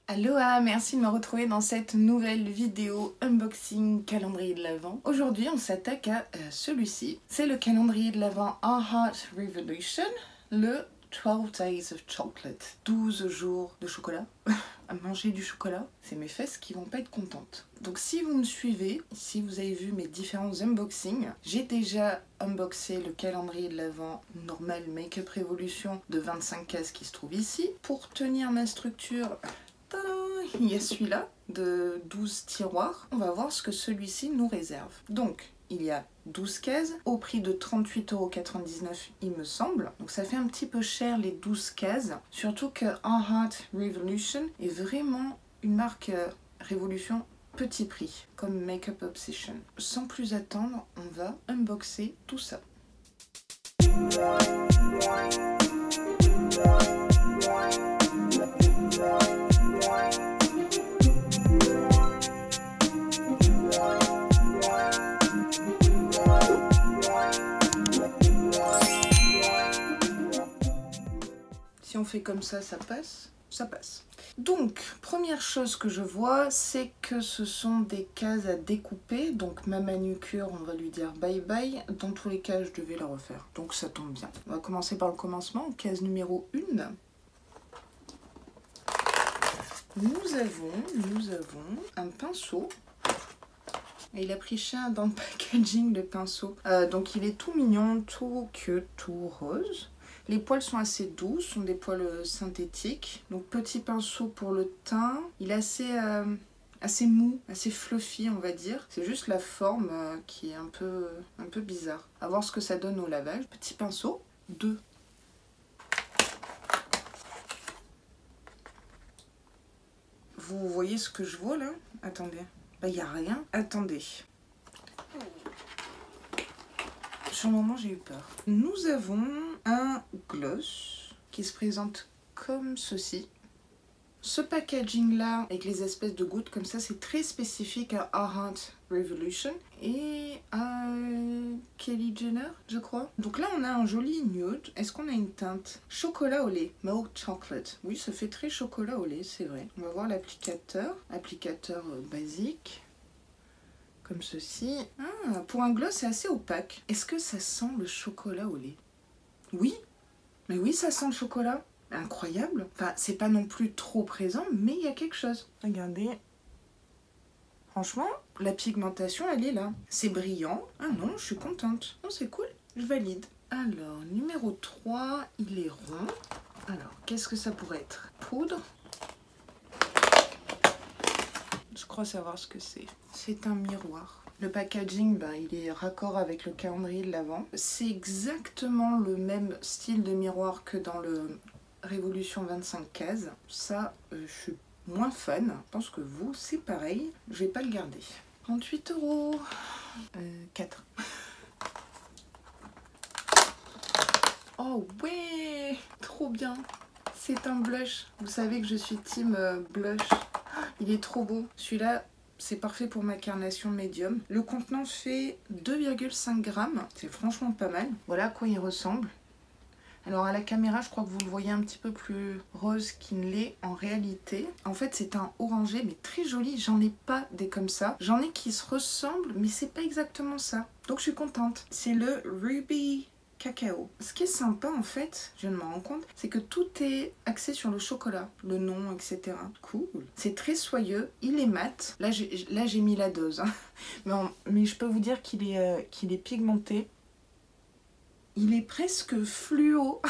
Aloha, merci de me retrouver dans cette nouvelle vidéo unboxing calendrier de l'Avent. Aujourd'hui, on s'attaque à celui-ci. C'est le calendrier de l'Avent Heart Revolution, le 12 Days of Chocolate. 12 jours de chocolat. À manger du chocolat, c'est mes fesses qui vont pas être contentes. Donc si vous me suivez, si vous avez vu mes différents unboxings, j'ai déjà unboxé le calendrier de l'Avent normal Make-up Revolution de 25 cases qui se trouve ici. Pour tenir ma structure, il y a celui-là de 12 tiroirs. On va voir ce que celui-ci nous réserve. Donc, il y a 12 cases au prix de 38,99 € il me semble. Donc ça fait un petit peu cher les 12 cases. Surtout que Heart Revolution est vraiment une marque Révolution petit prix, comme Makeup Obsession. Sans plus attendre, on va unboxer tout ça. Si on fait comme ça, ça passe. Ça passe. Donc, première chose que je vois, c'est que ce sont des cases à découper. Donc, ma manucure, on va lui dire bye bye. Dans tous les cas, je devais la refaire. Donc, ça tombe bien. On va commencer par le commencement. Case numéro 1. Nous avons un pinceau. Et il a pris cher dans le packaging de pinceau. Donc, il est tout mignon, tout cute, tout rose. Les poils sont assez doux, ce sont des poils synthétiques. Donc petit pinceau pour le teint. Il est assez mou, assez fluffy on va dire. C'est juste la forme qui est un peu bizarre. À voir ce que ça donne au lavage. Petit pinceau, 2. Vous voyez ce que je vois là? Attendez. Bah il n'y a rien. Attendez. Sur le moment, j'ai eu peur. Nous avons un gloss qui se présente comme ceci. Ce packaging-là, avec les espèces de gouttes comme ça, c'est très spécifique à Heart Revolution et à Kylie Jenner, je crois. Donc là, on a un joli nude. Est-ce qu'on a une teinte? Chocolat au lait, Milk Chocolate. Oui, ça fait très chocolat au lait, c'est vrai. On va voir l'applicateur. Applicateur basique. Comme ceci. Ah, pour un gloss, c'est assez opaque. Est-ce que ça sent le chocolat au lait? Oui, mais oui, ça sent le chocolat. Incroyable. Enfin, c'est pas non plus trop présent, mais il y a quelque chose. Regardez. Franchement, la pigmentation, elle est là. C'est brillant. Ah non, je suis contente. Non, c'est cool. Je valide. Alors, numéro 3, il est rond. Alors, qu'est-ce que ça pourrait être? Poudre. Je crois savoir ce que c'est. C'est un miroir. Le packaging, ben, il est raccord avec le calendrier de l'Avent. C'est exactement le même style de miroir que dans le Révolution 25 cases. Ça, je suis moins fan. Je pense que vous, c'est pareil. Je vais pas le garder. 38 €. 4. Oh ouais, trop bien. C'est un blush. Vous savez que je suis team blush. Il est trop beau. Celui-là, c'est parfait pour ma carnation médium. Le contenant fait 2,5 grammes. C'est franchement pas mal. Voilà à quoi il ressemble. Alors à la caméra, je crois que vous le voyez un petit peu plus rose qu'il ne l'est en réalité. En fait, c'est un orangé, mais très joli. J'en ai pas des comme ça. J'en ai qui se ressemblent, mais c'est pas exactement ça. Donc je suis contente. C'est le Ruby Cacao. Ce qui est sympa en fait, je viens de me rendre compte, c'est que tout est axé sur le chocolat, le nom, etc. Cool. C'est très soyeux, il est mat. Là j'ai mis la dose, hein. Mais je peux vous dire qu'il est pigmenté. Il est presque fluo.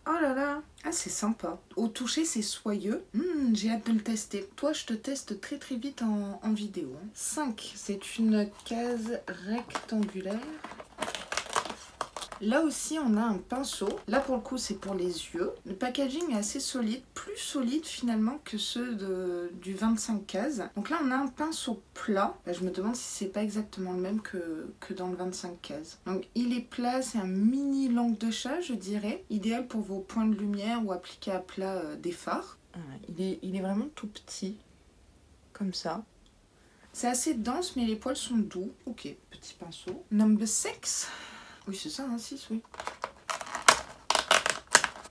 Oh là là. Ah, c'est sympa. Au toucher, c'est soyeux. J'ai hâte de le tester. Toi, je te teste très très vite en vidéo. 5, c'est une case rectangulaire. Là aussi, on a un pinceau. Là, pour le coup, c'est pour les yeux. Le packaging est assez solide, plus solide finalement que ceux du 25 cases. Donc là, on a un pinceau plat. Là, je me demande si c'est pas exactement le même que dans le 25 cases. Donc, il est plat, c'est un mini langue de chat, je dirais. Idéal pour vos points de lumière ou appliquer à plat des fards. Il est vraiment tout petit, comme ça. C'est assez dense, mais les poils sont doux. Ok, petit pinceau. Number 6. Oui, c'est ça, hein, 6, oui.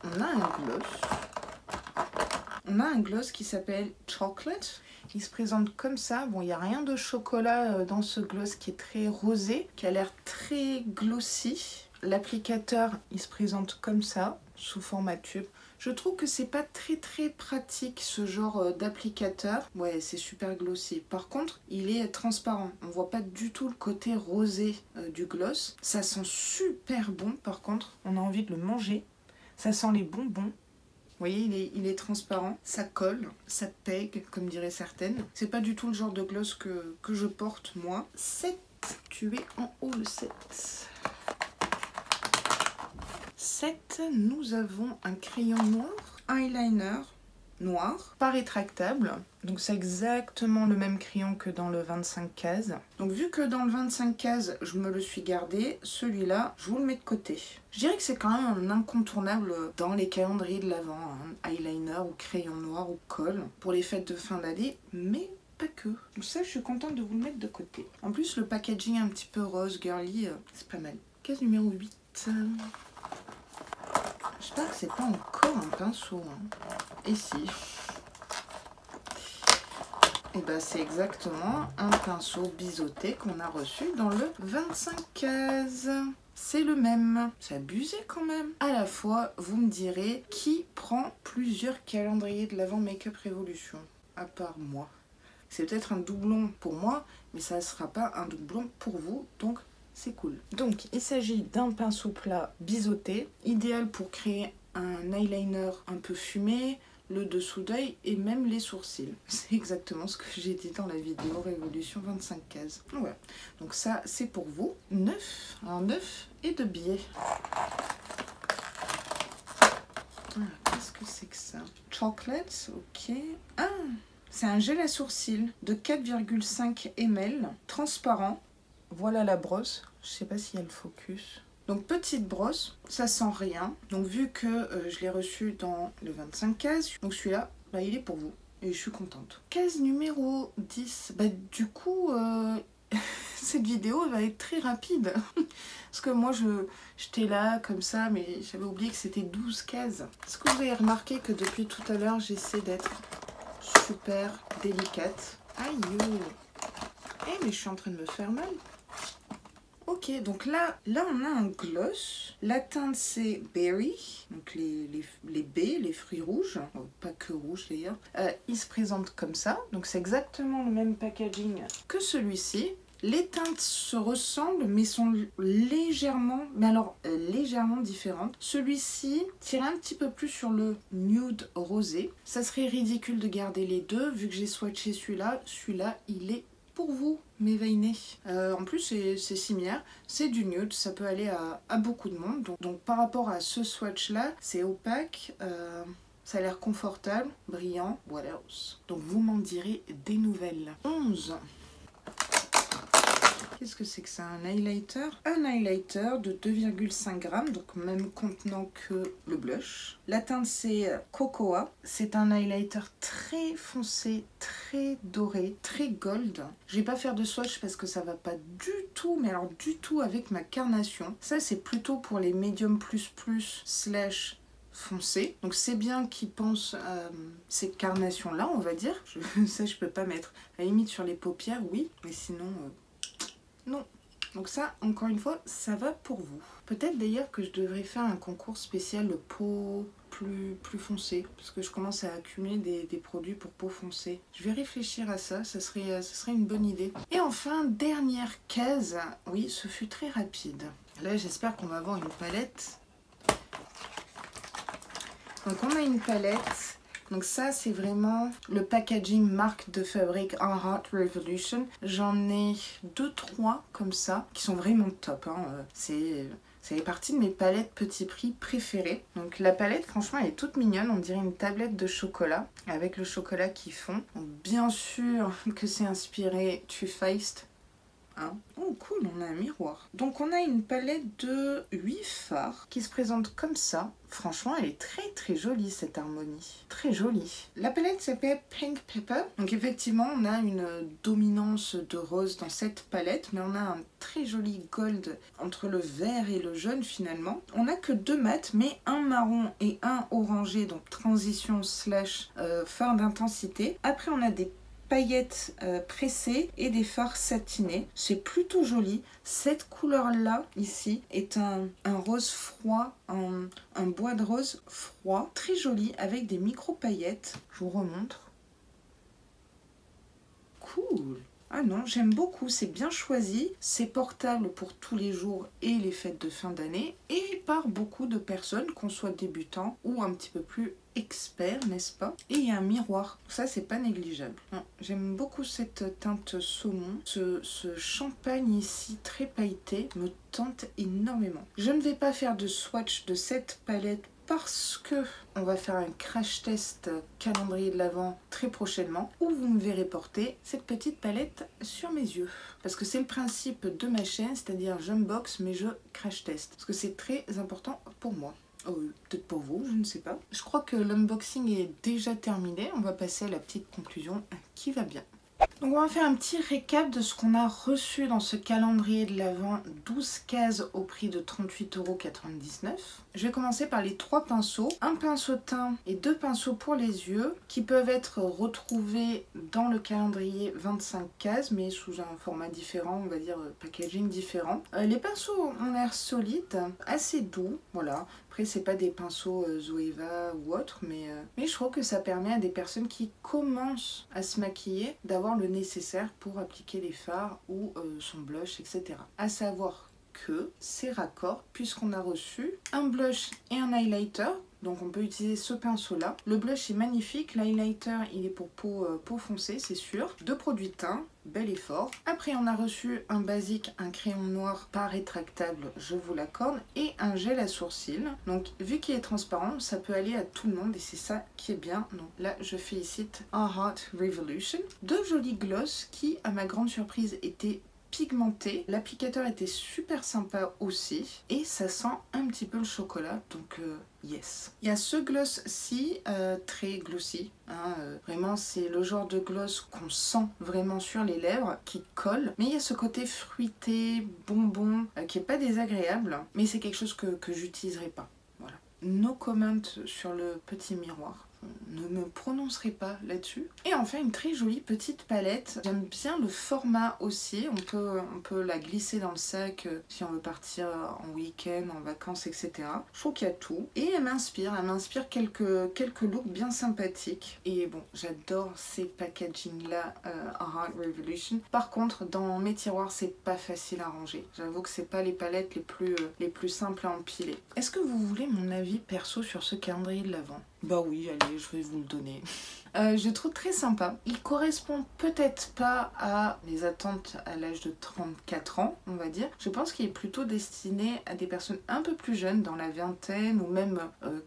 On a un gloss. On a un gloss qui s'appelle Chocolate. Il se présente comme ça. Bon, il n'y a rien de chocolat dans ce gloss qui est très rosé, qui a l'air très glossy. L'applicateur, il se présente comme ça, sous format tube. Je trouve que c'est pas très pratique ce genre d'applicateur. Ouais, c'est super glossy. Par contre, il est transparent. On voit pas du tout le côté rosé du gloss. Ça sent super bon par contre. On a envie de le manger. Ça sent les bonbons. Vous voyez, il est transparent. Ça colle, ça pègue, comme diraient certaines. C'est pas du tout le genre de gloss que je porte moi. 7. Tu es en haut le 7. 7, nous avons un crayon noir, eyeliner noir, pas rétractable. Donc c'est exactement le même crayon que dans le 25 cases. Donc vu que dans le 25 cases, je me le suis gardé, celui-là, je vous le mets de côté. Je dirais que c'est quand même un incontournable dans les calendriers de l'Avent, hein, eyeliner ou crayon noir ou colle pour les fêtes de fin d'année, mais pas que. Donc ça, je suis contente de vous le mettre de côté. En plus, le packaging un petit peu rose, girly, c'est pas mal. Case numéro 8. J'espère que c'est pas encore un pinceau. Hein. Et si. Et ben c'est exactement un pinceau biseauté qu'on a reçu dans le 25 cases. C'est le même. C'est abusé quand même. À la fois, vous me direz, qui prend plusieurs calendriers de l'Avent Make-up Révolution? À part moi. C'est peut-être un doublon pour moi, mais ça ne sera pas un doublon pour vous. Donc, c'est cool. Donc, il s'agit d'un pinceau plat biseauté, idéal pour créer un eyeliner un peu fumé, le dessous d'œil et même les sourcils. C'est exactement ce que j'ai dit dans la vidéo Révolution 25 cases. Ouais. Donc ça, c'est pour vous. 9. Alors 9 et de biais. Qu'est-ce que c'est que ça? Chocolate, ok. Ah, c'est un gel à sourcils de 4,5 ml, transparent. Voilà la brosse. Je sais pas s'il y a le focus. Donc petite brosse, ça sent rien. Donc vu que je l'ai reçu dans le 25 cases, donc celui-là, bah, il est pour vous. Et je suis contente. Case numéro 10. Bah, du coup, cette vidéo va être très rapide. Parce que moi, j'étais là comme ça, mais j'avais oublié que c'était 12 cases. Est-ce que vous avez remarqué que depuis tout à l'heure, j'essaie d'être super délicate? Aïe! Eh, mais je suis en train de me faire mal. Ok, donc là on a un gloss. La teinte c'est Berry, donc les baies, les fruits rouges, pas que rouges d'ailleurs. Il se présente comme ça, donc c'est exactement le même packaging que celui-ci. Les teintes se ressemblent mais sont légèrement, légèrement différentes. Celui-ci tire un petit peu plus sur le nude rosé. Ça serait ridicule de garder les deux vu que j'ai swatché celui-là. Celui-là il est pour vous, mes veinés. En plus, c'est similaire, c'est du nude, ça peut aller à beaucoup de monde. Donc par rapport à ce swatch-là, c'est opaque, ça a l'air confortable, brillant, what else? Donc vous m'en direz des nouvelles. 11. Qu'est-ce que c'est que ça? Un highlighter? Un highlighter de 2,5 grammes, donc même contenant que le blush. La teinte c'est Cocoa. C'est un highlighter très foncé, très doré, très gold. Je vais pas faire de swatch parce que ça va pas du tout, mais alors du tout avec ma carnation. Ça c'est plutôt pour les medium / slash foncé. Donc c'est bien qu'ils pensent à ces carnations là, on va dire. Ça je peux pas mettre. À la limite sur les paupières, oui, mais sinon... non. Donc ça, encore une fois, ça va pour vous. Peut-être d'ailleurs que je devrais faire un concours spécial de peau plus foncée. Parce que je commence à accumuler des produits pour peau foncée. Je vais réfléchir à ça, ça serait une bonne idée. Et enfin, dernière case. Oui, ce fut très rapide. Là, j'espère qu'on va avoir une palette. Donc on a une palette. Donc ça, c'est vraiment le packaging marque de fabrique Heart Revolution. J'en ai 2-3 comme ça, qui sont vraiment top. Hein. C'est partie de mes palettes petit prix préférées. Donc la palette, franchement, elle est toute mignonne. On dirait une tablette de chocolat, avec le chocolat qui fond. Donc, bien sûr que c'est inspiré Too Faced. Hein. Oh cool, on a un miroir. Donc on a une palette de 8 fards qui se présente comme ça. Franchement, elle est très jolie cette harmonie. Très jolie. La palette s'appelle Pink Pepper. Donc effectivement, on a une dominance de rose dans cette palette, mais on a un très joli gold entre le vert et le jaune finalement. On n'a que 2 mats, mais un marron et un orangé, donc transition slash fard d'intensité. Après, on a des paillettes pressées et des fards satinés. C'est plutôt joli. Cette couleur-là, ici, est un rose froid, un bois de rose froid, très joli, avec des micro-paillettes. Je vous remontre. Cool! Ah non, j'aime beaucoup, c'est bien choisi, c'est portable pour tous les jours et les fêtes de fin d'année et par beaucoup de personnes, qu'on soit débutant ou un petit peu plus expert, n'est-ce pas? Et il y a un miroir, ça c'est pas négligeable. J'aime beaucoup cette teinte saumon, ce champagne ici très pailleté me tente énormément. Je ne vais pas faire de swatch de cette palette parce que on va faire un crash test calendrier de l'Avent très prochainement où vous me verrez porter cette petite palette sur mes yeux. Parce que c'est le principe de ma chaîne, c'est-à-dire j'unbox mais je crash test. Parce que c'est très important pour moi. Oh, peut-être pour vous, je ne sais pas. Je crois que l'unboxing est déjà terminé. On va passer à la petite conclusion qui va bien. Donc on va faire un petit récap de ce qu'on a reçu dans ce calendrier de l'Avent, 12 cases au prix de 38,99 €. Je vais commencer par les 3 pinceaux, un pinceau teint et 2 pinceaux pour les yeux qui peuvent être retrouvés dans le calendrier 25 cases mais sous un format différent, on va dire packaging différent. Les pinceaux ont l'air solides, assez doux, voilà. Après, c'est pas des pinceaux Zoeva ou autre, mais je trouve que ça permet à des personnes qui commencent à se maquiller d'avoir le nécessaire pour appliquer les fards ou son blush, etc. À savoir que c'est raccord puisqu'on a reçu un blush et un highlighter. Donc on peut utiliser ce pinceau là. Le blush est magnifique, l'highlighter il est pour peau foncée c'est sûr. 2 produits teints, bel effort. Après on a reçu un basique, un crayon noir pas rétractable, je vous l'accorde, et un gel à sourcils. Donc vu qu'il est transparent, ça peut aller à tout le monde et c'est ça qui est bien. Donc là je félicite Heart Revolution. 2 jolis gloss qui à ma grande surprise étaient pigmenté. L'applicateur était super sympa aussi et ça sent un petit peu le chocolat donc yes. Il y a ce gloss-ci très glossy. Vraiment c'est le genre de gloss qu'on sent vraiment sur les lèvres, qui colle. Mais il y a ce côté fruité, bonbon, qui est pas désagréable. Mais c'est quelque chose que j'utiliserai pas. Voilà. No comment sur le petit miroir. Ne me prononcerai pas là-dessus. Et enfin une très jolie petite palette. J'aime bien le format aussi. On peut la glisser dans le sac si on veut partir en week-end, en vacances, etc. Je trouve qu'il y a tout. Et elle m'inspire quelques looks bien sympathiques. Et bon, j'adore ces packaging là Heart Revolution. Par contre, dans mes tiroirs, c'est pas facile à ranger. J'avoue que c'est pas les palettes les plus simples à empiler. Est-ce que vous voulez mon avis perso sur ce calendrier de l'Avent? Bah oui, allez, je vais vous le donner. Je le trouve très sympa. Il correspond peut-être pas à mes attentes à l'âge de 34 ans, on va dire. Je pense qu'il est plutôt destiné à des personnes un peu plus jeunes, dans la vingtaine ou même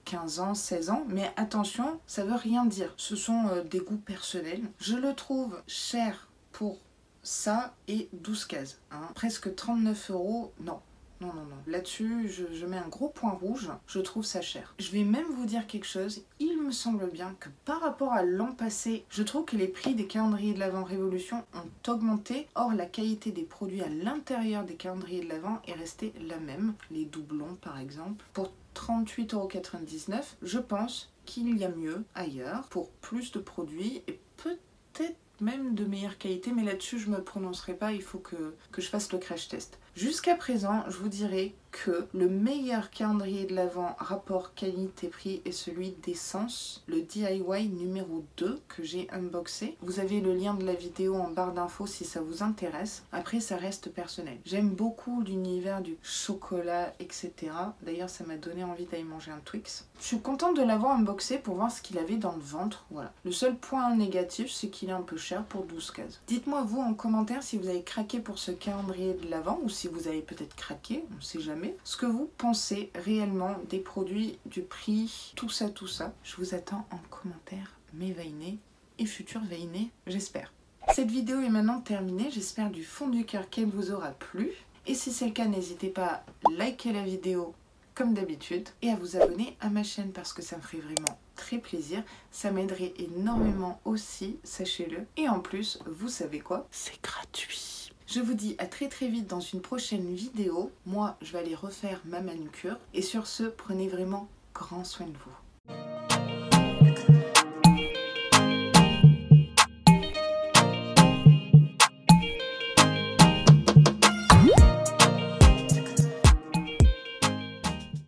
15 ans, 16 ans. Mais attention, ça veut rien dire. Ce sont des goûts personnels. Je le trouve cher pour ça et 12 cases. Presque 39 €, non. Non. Là-dessus, je mets un gros point rouge. Je trouve ça cher. Je vais même vous dire quelque chose. Il me semble bien que par rapport à l'an passé, je trouve que les prix des calendriers de l'Avent Révolution ont augmenté. Or, la qualité des produits à l'intérieur des calendriers de l'Avent est restée la même. Les doublons, par exemple. Pour 38,99 €, je pense qu'il y a mieux ailleurs pour plus de produits et peut-être même de meilleure qualité, mais là-dessus je me prononcerai pas, il faut que je fasse le crash test. Jusqu'à présent, je vous dirais que le meilleur calendrier de l'Avent rapport qualité-prix est celui d'Essence, le DIY numéro 2 que j'ai unboxé. Vous avez le lien de la vidéo en barre d'infos si ça vous intéresse. Après, ça reste personnel. J'aime beaucoup l'univers du chocolat, etc. D'ailleurs, ça m'a donné envie d'aller manger un Twix. Je suis contente de l'avoir unboxé pour voir ce qu'il avait dans le ventre. Voilà. Le seul point négatif, c'est qu'il est un peu cher pour 12 cases. Dites-moi vous en commentaire si vous avez craqué pour ce calendrier de l'Avent ou si vous avez peut-être craqué, on ne sait jamais. Ce que vous pensez réellement des produits, du prix, tout ça. Je vous attends en commentaire, mes veinés et futurs veinés, j'espère. Cette vidéo est maintenant terminée, j'espère du fond du cœur qu'elle vous aura plu. Et si c'est le cas, n'hésitez pas à liker la vidéo comme d'habitude et à vous abonner à ma chaîne parce que ça me ferait vraiment très plaisir. Ça m'aiderait énormément aussi, sachez-le. Et en plus, vous savez quoi? C'est gratuit. Je vous dis à très vite dans une prochaine vidéo. Moi, je vais aller refaire ma manucure. Et sur ce, prenez vraiment grand soin de vous.